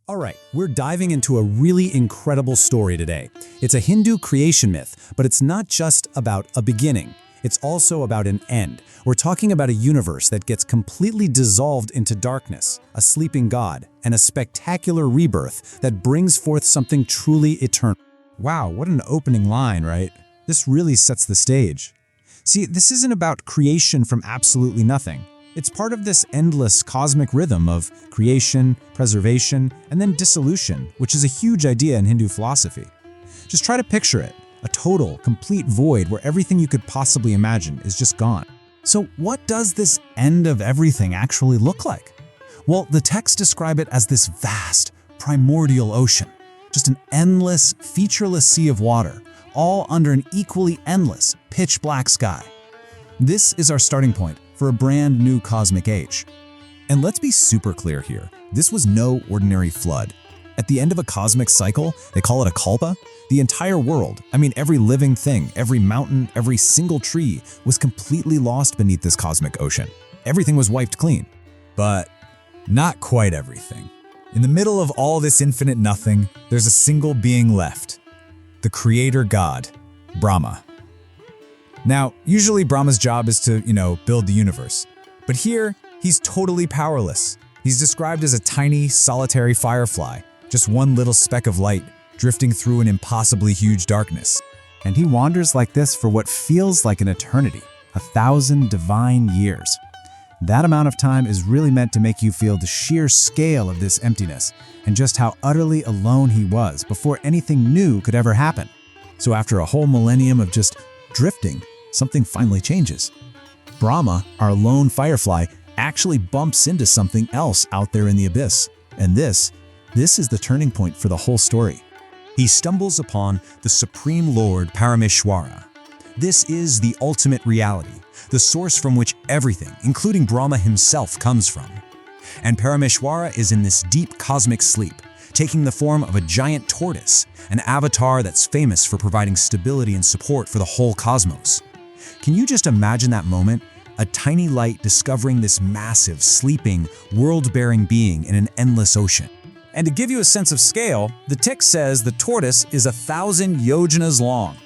All right, we're diving into a really incredible story today. It's a Hindu creation myth, but it's not just about a beginning. It's also about an end. We're talking about a universe that gets completely dissolved into darkness, a sleeping god, and a spectacular rebirth that brings forth something truly eternal. Wow, what an opening line, right? This really sets the stage. See, this isn't about creation from absolutely nothing. It's part of this endless cosmic rhythm of creation, preservation, and then dissolution, which is a huge idea in Hindu philosophy. Just try to picture it, a total, complete void where everything you could possibly imagine is just gone. So what does this end of everything actually look like? Well, the texts describe it as this vast, primordial ocean, just an endless, featureless sea of water, all under an equally endless, pitch-black sky. This is our starting point for a brand new cosmic age. And let's be super clear here, this was no ordinary flood. At the end of a cosmic cycle, they call it a kalpa, the entire world, every living thing, every mountain, every single tree was completely lost beneath this cosmic ocean. Everything was wiped clean. But not quite everything. In the middle of all this infinite nothing, there's a single being left. The creator god, Brahma. Now, usually Brahma's job is to, build the universe. But here, he's totally powerless. He's described as a tiny, solitary firefly, just one little speck of light, drifting through an impossibly huge darkness. And he wanders like this for what feels like an eternity, 1,000 divine years. That amount of time is really meant to make you feel the sheer scale of this emptiness and just how utterly alone he was before anything new could ever happen. So after a whole millennium of just drifting, something finally changes. Brahma, our lone firefly, actually bumps into something else out there in the abyss. And this is the turning point for the whole story. He stumbles upon the Supreme Lord Parameshwara. This is the ultimate reality, the source from which everything, including Brahma himself, comes from. And Parameshwara is in this deep cosmic sleep, taking the form of a giant tortoise, an avatar that's famous for providing stability and support for the whole cosmos. Can you just imagine that moment? A tiny light discovering this massive, sleeping, world-bearing being in an endless ocean. And to give you a sense of scale, the text says the tortoise is 1,000 yojanas long.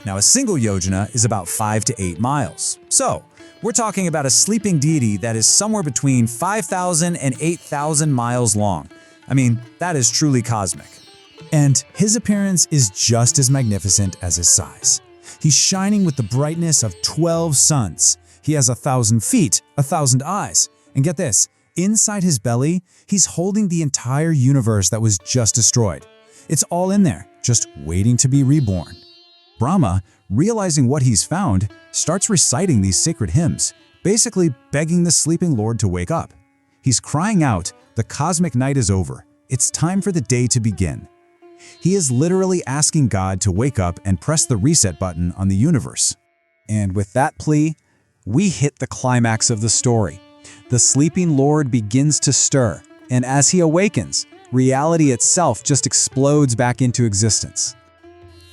Now, a single yojana is about 5 to 8 miles. So, we're talking about a sleeping deity that is somewhere between 5,000 and 8,000 miles long. That is truly cosmic. And his appearance is just as magnificent as his size. He's shining with the brightness of 12 suns. He has 1,000 feet, 1,000 eyes. And get this, inside his belly, he's holding the entire universe that was just destroyed. It's all in there, just waiting to be reborn. Brahma, realizing what he's found, starts reciting these sacred hymns, basically begging the sleeping Lord to wake up. He's crying out, the cosmic night is over. It's time for the day to begin. He is literally asking God to wake up and press the reset button on the universe. And with that plea, we hit the climax of the story. The sleeping Lord begins to stir, and as he awakens, reality itself just explodes back into existence.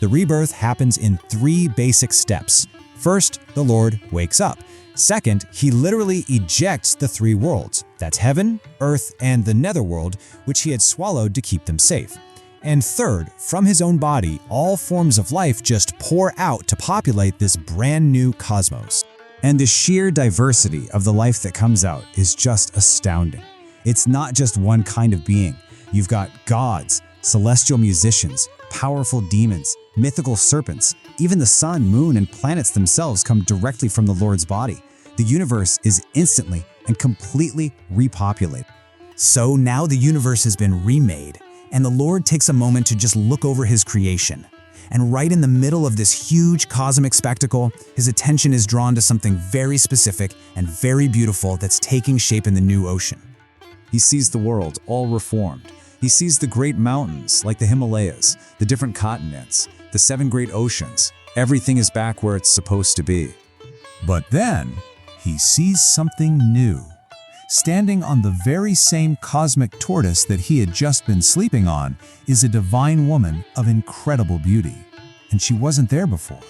The rebirth happens in 3 basic steps. First, the Lord wakes up. Second, he literally ejects the 3 worlds. That's heaven, earth, and the netherworld, which he had swallowed to keep them safe. And third, from his own body, all forms of life just pour out to populate this brand new cosmos. And the sheer diversity of the life that comes out is just astounding. It's not just one kind of being. You've got gods, celestial musicians, powerful demons, mythical serpents. Even the sun, moon, and planets themselves come directly from the Lord's body. The universe is instantly and completely repopulated. So now the universe has been remade, and the Lord takes a moment to just look over his creation. And right in the middle of this huge cosmic spectacle, his attention is drawn to something very specific and very beautiful that's taking shape in the new ocean. He sees the world all reformed. He sees the great mountains like the Himalayas, the different continents, the 7 great oceans. Everything is back where it's supposed to be. But then, he sees something new. Standing on the very same cosmic tortoise that he had just been sleeping on is a divine woman of incredible beauty, and she wasn't there before.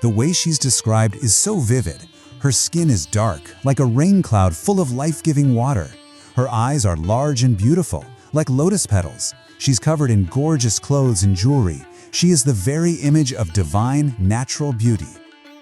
The way she's described is so vivid. Her skin is dark, like a rain cloud full of life-giving water. Her eyes are large and beautiful, Like lotus petals, she's covered in gorgeous clothes and jewelry. She is the very image of divine, natural beauty.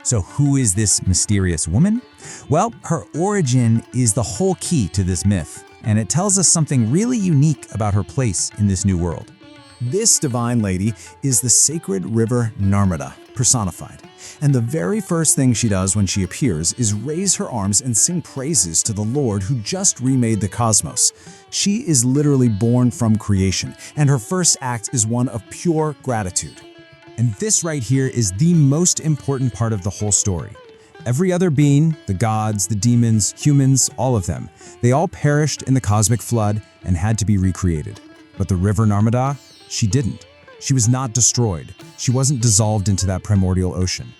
So who is this mysterious woman? Well, her origin is the whole key to this myth, and it tells us something really unique about her place in this new world. This divine lady is the sacred river Narmada, personified. And the very first thing she does when she appears is raise her arms and sing praises to the Lord who just remade the cosmos. She is literally born from creation, and her first act is one of pure gratitude. And this right here is the most important part of the whole story. Every other being, the gods, the demons, humans, all of them, they all perished in the cosmic flood and had to be recreated. But the river Narmada, she didn't. She was not destroyed. She wasn't dissolved into that primordial ocean.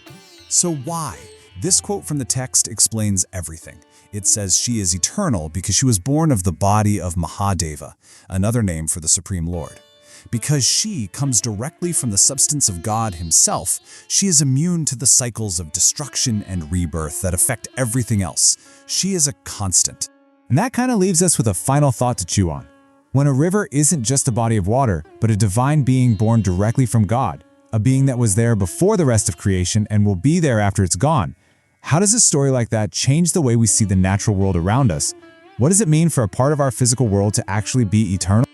So why? This quote from the text explains everything. It says she is eternal because she was born of the body of Mahadeva, another name for the Supreme Lord. Because she comes directly from the substance of God himself, she is immune to the cycles of destruction and rebirth that affect everything else. She is a constant. And that kind of leaves us with a final thought to chew on. When a river isn't just a body of water, but a divine being born directly from God, a being that was there before the rest of creation and will be there after it's gone, how does a story like that change the way we see the natural world around us? What does it mean for a part of our physical world to actually be eternal?